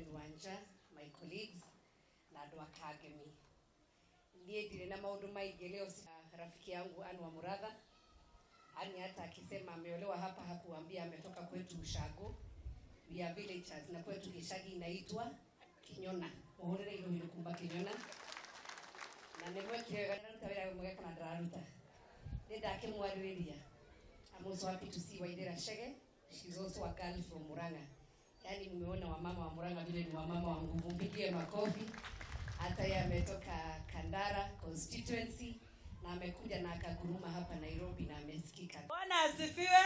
Reverend Wanja, my colleagues, na andũ akangemi. Niĩ ndirĩ na maũndũ maingĩ leo. Rafiki yangu Anne wa Muratha, Anne hata akisema ameolewa hapa hakuambia ametoka kwetu Ushago. We are villagers, na kwetu Gishagi inaitwa Kinyona. Muhorere ilo hilo kumba Kinyona. Na nemwekire garuta wira mweka na draruta. Nenda akimwariria. I'm also happy to see Waidera Shege. She's also a girl from Murang'a. Yani nimeona wamama wa Murang'a vile ni wamama wa nguvu. Mpigie makofi. Hata yeye ametoka Kandara constituency na amekuja na akaguruma hapa Nairobi na amesikika. Bwana asifiwe.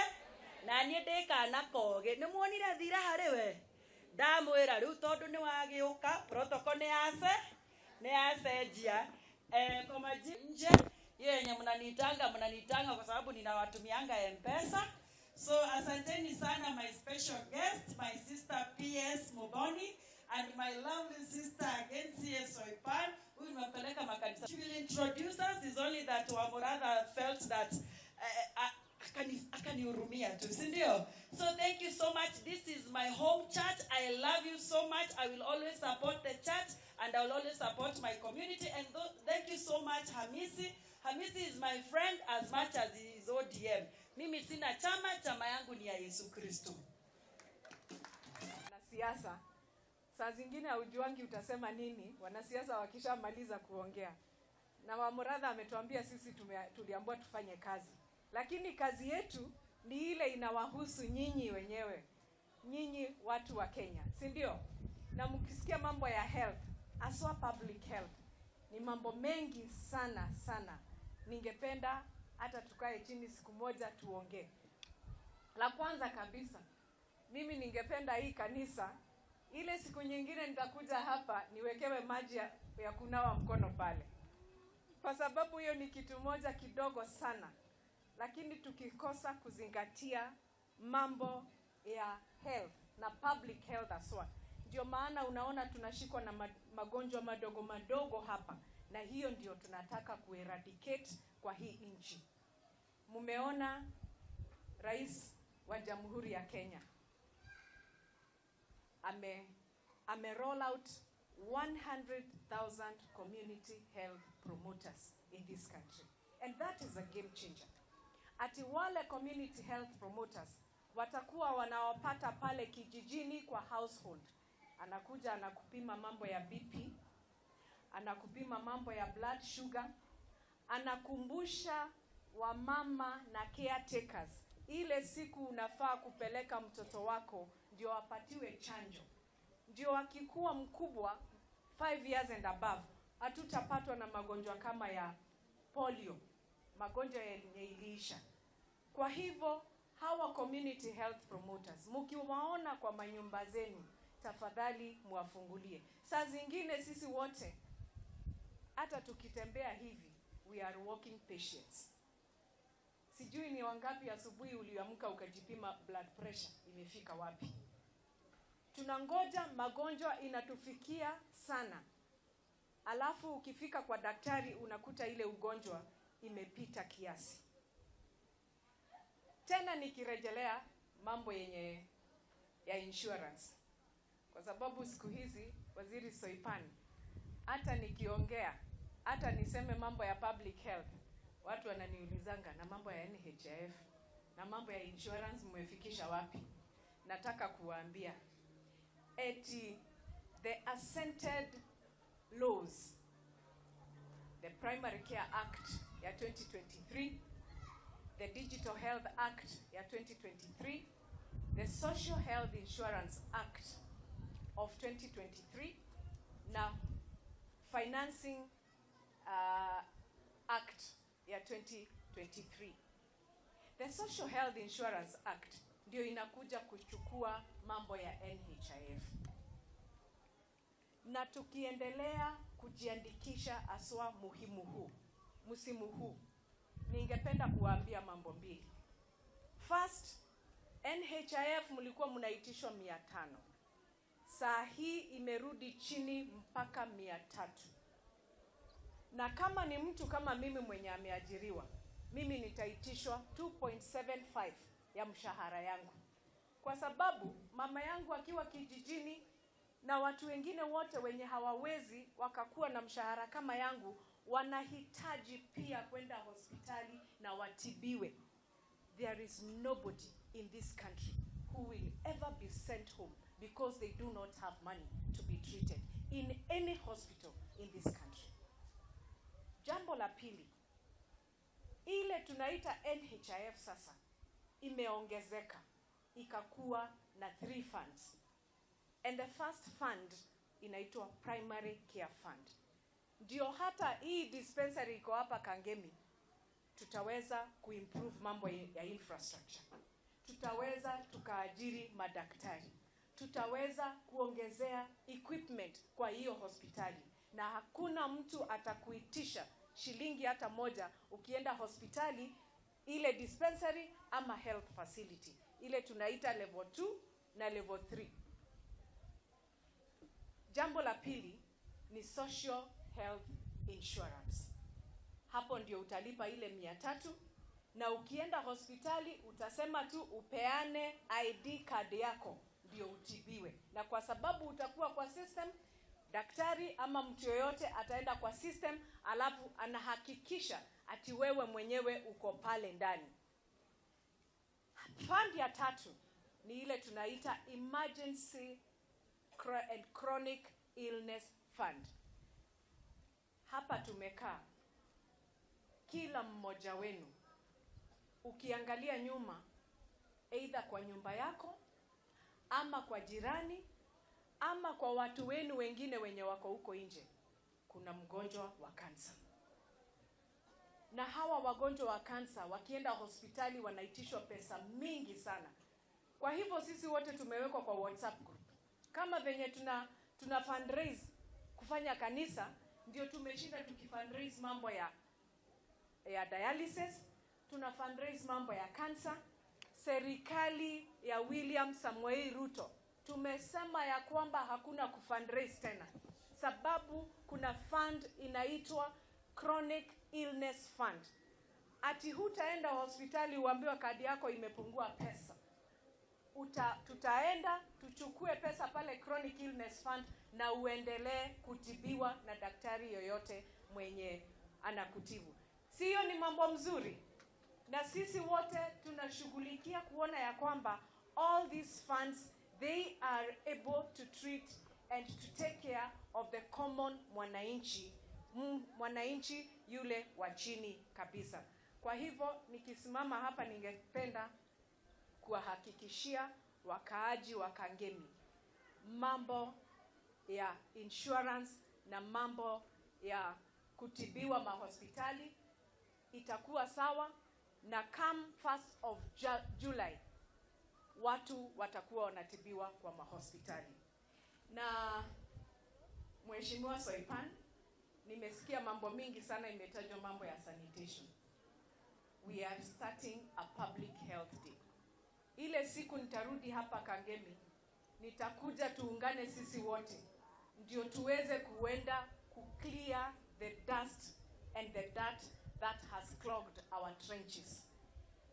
Na niĩ ndĩkana koge nĩ muonire thira harĩ we ndamwĩra rĩu tondũ nĩ wagĩũka protocol nĩ yacenjia kwa majinje yenye mnanitanga kwa sababu ninawatumianga M-Pesa. So asanteni sana my special guest, my sister PS Moboni and my lovely sister again CS Soipan, who nimepeleka makanisa. She will introduce us. Is only that our brother felt that akanihurumia tu, si ndio? So thank you so much. This is my home church. I love you so much. I will always support the church and I will always support my community. And thank you so much Hamisi. Hamisi is my friend as much as he is ODM. Mimi sina chama yangu ni ya Yesu Kristo. Wanasiasa saa zingine haujuangi utasema nini wanasiasa wakishamaliza kuongea. Na wa Muratha ametuambia sisi tuliambiwa tufanye kazi. Lakini kazi yetu ni ile inawahusu nyinyi wenyewe. Nyinyi watu wa Kenya, si ndio? Na mkisikia mambo ya health, aswa public health, ni mambo mengi sana. Ningependa hata tukae chini siku moja tuongee. La kwanza kabisa, mimi ningependa hii kanisa ile siku nyingine nitakuja hapa niwekewe maji ya kunawa mkono pale. Kwa sababu hiyo ni kitu moja kidogo sana. Lakini tukikosa kuzingatia mambo ya health na public health aswa, ndio maana unaona tunashikwa na magonjwa madogo hapa, na hiyo ndio tunataka kueradicate kwa hii nchi. Mumeona Rais wa Jamhuri ya Kenya ame roll out 100,000 community health promoters in this country, and that is a game changer. Ati wale community health promoters watakuwa wanawapata pale kijijini kwa household. Anakuja anakupima mambo ya BP, anakupima mambo ya blood sugar, anakumbusha wamama na caretakers ile siku unafaa kupeleka mtoto wako ndio apatiwe chanjo. Ndio akikuwa mkubwa 5 years and above hatutapatwa na magonjwa kama ya polio, magonjwa yenye iliisha. Kwa hivyo hawa community health promoters mkiwaona kwa manyumba zenu, tafadhali muwafungulie. Saa zingine sisi wote hata tukitembea hivi we are walking patients. Sijui ni wangapi asubuhi uliamka ukajipima blood pressure imefika wapi. Tunangoja magonjwa inatufikia sana. Alafu ukifika kwa daktari unakuta ile ugonjwa imepita kiasi. Tena nikirejelea mambo yenye ya insurance. Kwa sababu siku hizi Waziri Soipan hata nikiongea, hata niseme mambo ya public health, watu wananiulizanga na mambo ya NHIF na mambo ya insurance mmefikisha wapi? Nataka kuwaambia eti the assented laws, the Primary Care Act ya 2023, the Digital Health Act ya 2023, the Social Health Insurance Act of 2023, na Financing Act ya 2023. The Social Health Insurance Act ndio inakuja kuchukua mambo ya NHIF. Na tukiendelea kujiandikisha aswa msimu huu, ningependa kuwaambia mambo mbili. First, NHIF mlikuwa mnaitishwa 500. Saa hii imerudi chini mpaka 300. Na kama ni mtu kama mimi mwenye ameajiriwa, mimi nitaitishwa 2.75 ya mshahara yangu. Kwa sababu mama yangu akiwa kijijini na watu wengine wote wenye hawawezi wakakuwa na mshahara kama yangu wanahitaji pia kwenda hospitali na watibiwe. There is nobody in this country who will ever be sent home because they do not have money to be treated in any hospital in this country. Jambo la pili, ile tunaita NHIF sasa imeongezeka ikakuwa na 3 funds. And the first fund inaitwa Primary Care Fund. Ndio hata hii dispensary iko hapa Kangemi tutaweza kuimprove mambo ya infrastructure. Tutaweza tukaajiri madaktari. Tutaweza kuongezea equipment kwa hiyo hospitali. Na hakuna mtu atakuitisha shilingi hata moja ukienda hospitali ile dispensary ama health facility. Ile tunaita level 2 na level 3. Jambo la pili ni social health insurance. Hapo ndio utalipa ile 300 na ukienda hospitali utasema tu upeane ID card yako ndio utibiwe. Na kwa sababu utakuwa kwa system, daktari ama mtu yoyote ataenda kwa system alafu anahakikisha ati wewe mwenyewe uko pale ndani. Fund ya 3 ni ile tunaita Emergency and Chronic Illness Fund. Hapa tumekaa kila mmoja wenu ukiangalia nyuma, either kwa nyumba yako ama kwa jirani ama kwa watu wenu wengine wenye wako huko nje, kuna mgonjwa wa kansa. Na hawa wagonjwa wa kansa wakienda hospitali wanaitishwa pesa mingi sana. Kwa hivyo sisi wote tumewekwa kwa WhatsApp group. Kama venye tuna fundraise kufanya kanisa, ndio tumeshinda tukifundraise mambo ya dialysis, tuna fundraise mambo ya kansa. Serikali ya William Samoei Ruto tumesema ya kwamba hakuna kufundraise tena, sababu kuna fund inaitwa Chronic Illness Fund. Ati hutaenda hospitali uambiwa kadi yako imepungua pesa. Tutaenda tuchukue pesa pale Chronic Illness Fund na uendelee kutibiwa na daktari yoyote mwenye anakutibu. Sio ni mambo mzuri? Na sisi wote tunashughulikia kuona ya kwamba all these funds they are able to treat and to take care of the common mwananchi yule wa chini kabisa. Kwa hivyo nikisimama hapa ningependa kuwahakikishia wakaaji wa Kangemi mambo ya insurance na mambo ya kutibiwa mahospitali itakuwa sawa, na come 1st of July watu watakuwa wanatibiwa kwa mahospitali. Na Mheshimiwa Soipan, nimesikia mambo mingi sana imetajwa mambo ya sanitation. We are starting a public health day. Ile siku nitarudi hapa Kangemi, nitakuja tuungane sisi wote ndio tuweze kuenda clear the dust and the dirt that has clogged our trenches.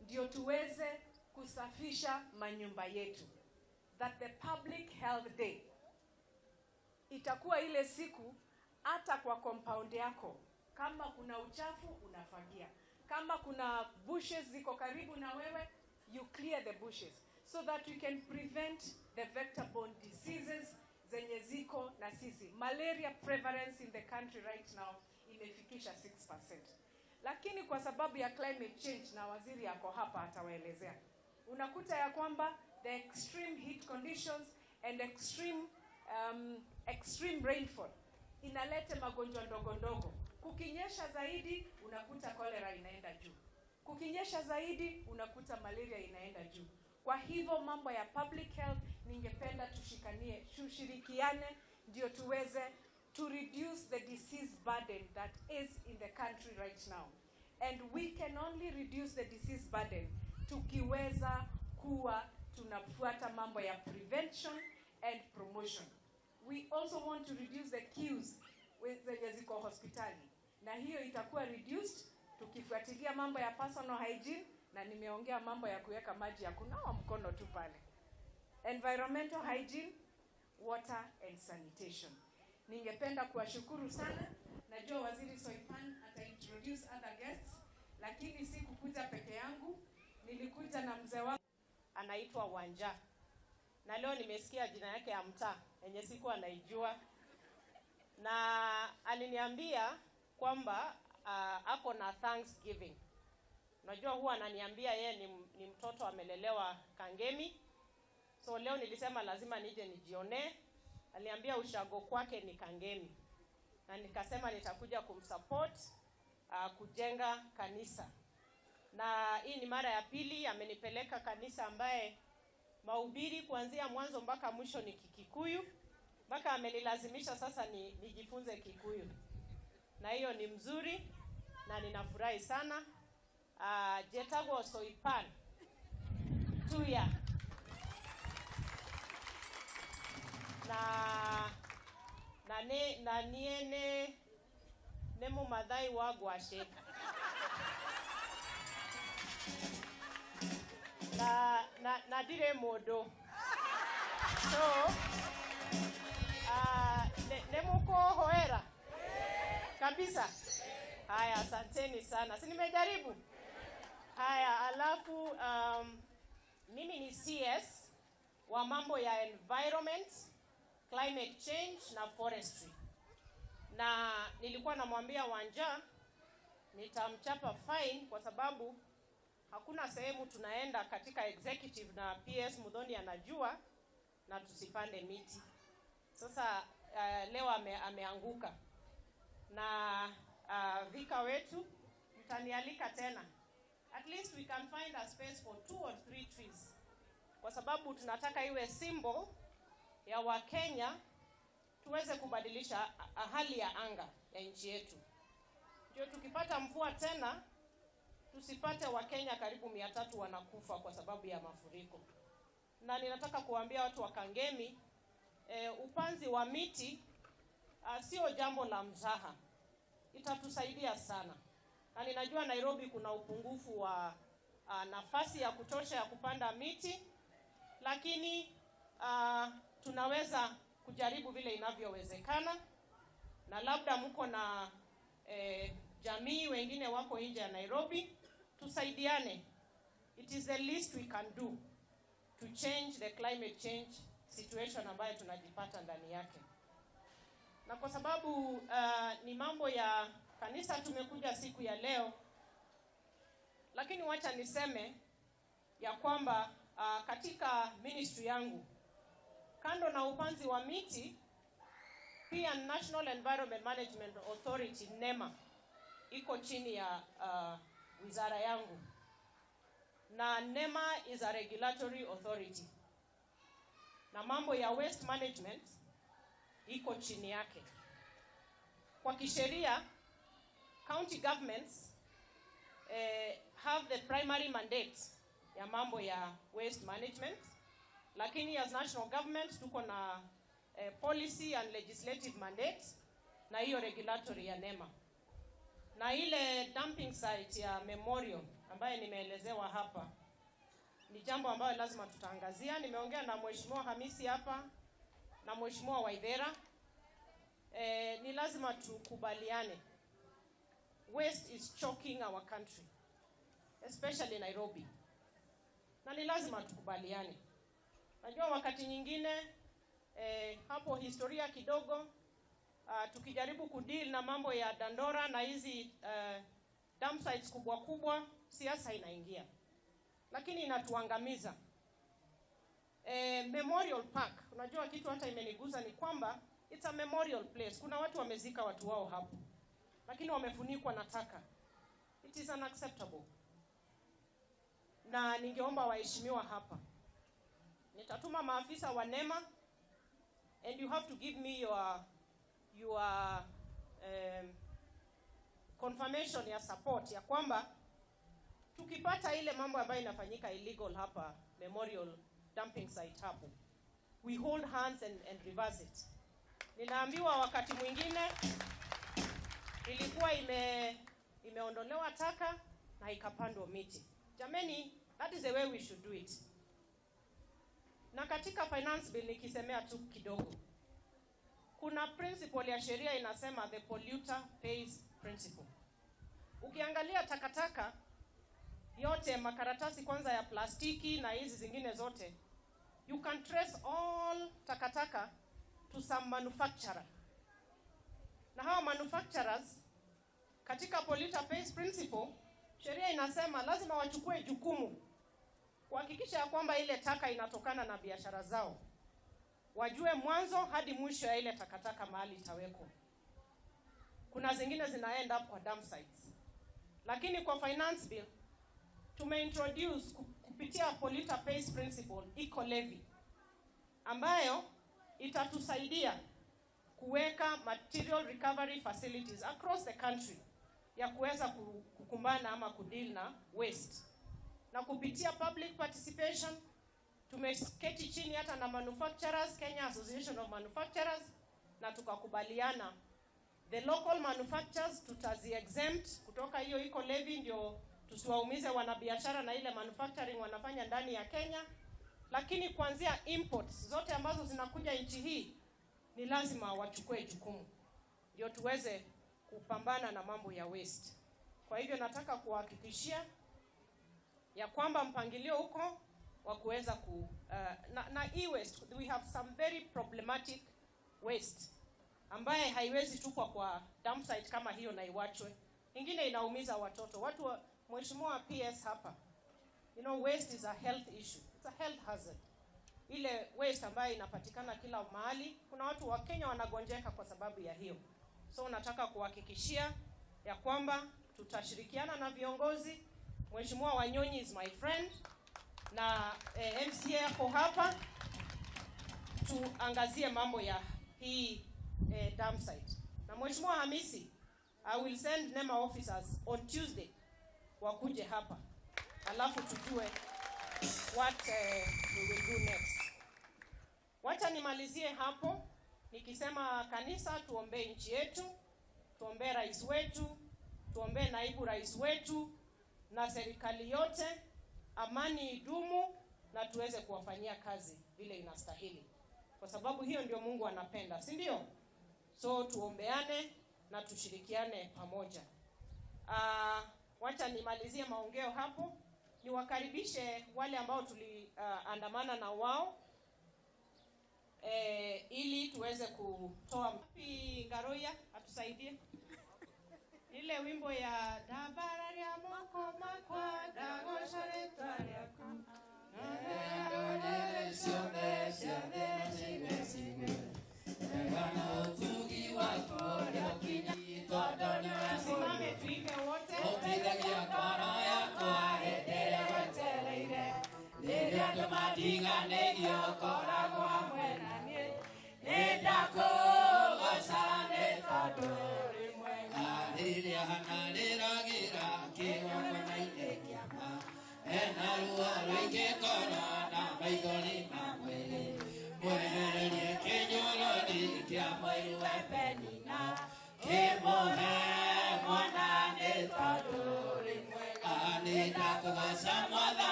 Ndio tuweze kusafisha manyumba yetu. That the public health day itakuwa ile siku hata kwa compound yako, kama kuna uchafu unafagia, kama kuna bushes ziko karibu na wewe, you clear the bushes so that we can prevent the vector-borne diseases zenye ziko na sisi. Malaria prevalence in the country right now imefikisha 6%. Lakini kwa sababu ya climate change, na waziri yako hapa atawaelezea, unakuta ya kwamba the extreme heat conditions and extreme rainfall inaleta magonjwa ndogo ndogo. Kukinyesha zaidi unakuta cholera inaenda juu. Kukinyesha zaidi unakuta malaria inaenda juu. Kwa hivyo mambo ya public health ningependa tushirikiane ndio tuweze to reduce the disease burden that is in the country right now. And we can only reduce the disease burden tukiweza kuwa tunafuata mambo ya prevention and promotion. We also want to reduce the queues zenye ziko hospitali. Na hiyo itakuwa reduced tukifuatilia mambo ya personal hygiene, na nimeongea mambo ya kuweka maji ya kunawa mkono tu pale. Environmental hygiene, water and sanitation. Ningependa kuwashukuru sana. Najua Waziri Soipan ataintroduce other guests, lakini si kukuja peke yangu. Nilikuja na mzee wangu anaitwa Wanja. Na leo nimesikia jina yake ya mtaa yenye siku anaijua. Na aliniambia kwamba ako na Thanksgiving. Unajua huwa ananiambia yeye ni mtoto amelelewa Kangemi. So leo nilisema lazima nije nijione. Aliambia ushago kwake ni Kangemi. Na nikasema nitakuja kumsupport kujenga kanisa. Na hii ni mara ya pili amenipeleka kanisa ambaye mahubiri kuanzia mwanzo mpaka mwisho ni Kikuyu. Mpaka amenilazimisha sasa nijifunze Kikuyu. Na hiyo ni mzuri na ninafurahi sana. Jetago Soipan Tuya na niene nemo madai wagwashe na dire modo. So nemo ko hoera kabisa. Haya, asanteni sana. Si nimejaribu? Haya, alafu mimi ni CS wa mambo ya environment, climate change na forestry. Na nilikuwa namwambia Wanja nitamchapa fine kwa sababu hakuna sehemu tunaenda katika executive na PS Muthoni anajua na tusipande miti. Sasa leo ameanguka. Na vika wetu mtanialika tena. At least we can find a space for 2 or 3 trees. Kwa sababu tunataka iwe symbol ya Wakenya tuweze kubadilisha hali ya anga ya nchi yetu. Ndio tukipata mvua tena tusipate Wakenya karibu 300 wanakufa kwa sababu ya mafuriko. Na ninataka kuambia watu wa Kangemi upanzi wa miti sio jambo la mzaha. Itatusaidia sana. Na ninajua Nairobi kuna upungufu wa nafasi ya kutosha ya kupanda miti, lakini tunaweza kujaribu vile inavyowezekana. Na labda mko na jamii wengine wako nje ya Nairobi, tusaidiane. It is the least we can do to change the climate change situation ambayo tunajipata ndani yake. Na kwa sababu ni mambo ya kanisa tumekuja siku ya leo, lakini wacha niseme ya kwamba katika ministry yangu, kando na upanzi wa miti, pia National Environment Management Authority NEMA iko chini ya wizara yangu. Na NEMA is a regulatory authority. Na mambo ya waste management iko chini yake. Kwa kisheria, county governments have the primary mandate ya mambo ya waste management, lakini as national government tuko na policy and legislative mandate na hiyo regulatory ya NEMA. Na ile dumping site ya Memorial ambayo nimeelezewa hapa ni jambo ambayo lazima tutaangazia. Nimeongea na Mheshimiwa Hamisi hapa na Mheshimiwa Waithera. Ni lazima tukubaliane. Waste is choking our country, especially Nairobi. Na ni lazima tukubaliane. Najua wakati nyingine hapo historia kidogo tukijaribu kudeal na mambo ya Dandora na hizi dump sites kubwa kubwa, siasa inaingia. Lakini inatuangamiza. Memorial Park, unajua kitu hata imeniguza ni kwamba it's a memorial place. Kuna watu wamezika watu wao hapo, lakini wamefunikwa na taka. It is unacceptable. Na ningeomba waheshimiwa hapa, nitatuma maafisa wa NEMA, and you have to give me your confirmation ya support ya kwamba tukipata ile mambo ambayo inafanyika illegal hapa Memorial dumping site hapo, we hold hands and reverse it. Ninaambiwa wakati mwingine ilikuwa imeondolewa taka na ikapandwa miti. Jameni, that is the way we should do it. Na katika finance bill nikisemea tu kidogo, kuna principle ya sheria inasema the polluter pays principle. Ukiangalia takataka yote, makaratasi kwanza ya plastiki na hizi zingine zote, you can trace all takataka to some manufacturer. Na hawa manufacturers katika polluter pays principle, sheria inasema lazima wachukue jukumu kuhakikisha ya kwamba ile taka inatokana na biashara zao. Wajue mwanzo hadi mwisho ya ile takataka mahali itawekwa. Kuna zingine zinaenda up kwa dump sites. Lakini kwa finance bill tumeintroduce kupitia polluter pays principle eco levy, ambayo itatusaidia kuweka material recovery facilities across the country ya kuweza kukumbana ama kudeal na waste. Na kupitia public participation tumeketi chini hata na manufacturers, Kenya Association of Manufacturers, na tukakubaliana the local manufacturers tutazi exempt kutoka hiyo eco levy, ndio tusiwaumize wanabiashara na ile manufacturing wanafanya ndani ya Kenya. Lakini kuanzia imports zote ambazo zinakuja nchi hii ni lazima wachukue jukumu, ndio tuweze kupambana na mambo ya waste. Kwa hivyo nataka kuhakikishia ya kwamba mpangilio huko wa kuweza na e-waste, we have some very problematic waste ambaye haiwezi tupwa kwa dump site kama hiyo na iwachwe. Ingine inaumiza watoto. Mheshimiwa PS hapa, you know, waste is a health issue. It's a health hazard. Ile waste ambayo inapatikana kila mahali, kuna watu wa Kenya wanagonjeka kwa sababu ya hiyo. So nataka kuhakikishia ya kwamba tutashirikiana na viongozi. Mheshimiwa Wanyonyi is my friend, na MCA yako hapa, tuangazie mambo ya hii dump site. Na Mheshimiwa Hamisi, I will send NEMA officers on Tuesday wakuje hapa, alafu tujue what we will do next. Wacha nimalizie hapo nikisema kanisa tuombee nchi yetu, tuombee rais wetu, tuombee naibu rais wetu na serikali yote, amani idumu na tuweze kuwafanyia kazi vile inastahili, kwa sababu hiyo ndio Mungu anapenda, si ndio? So tuombeane na tushirikiane pamoja. Wacha nimalizie maongeo hapo, niwakaribishe wale ambao tuliandamana na wao ili tuweze kutoa Ngaroya atusaidie ile wimbo ya dabara ya moko makwa dagoshare tariako simame tuimbe wote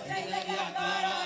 Take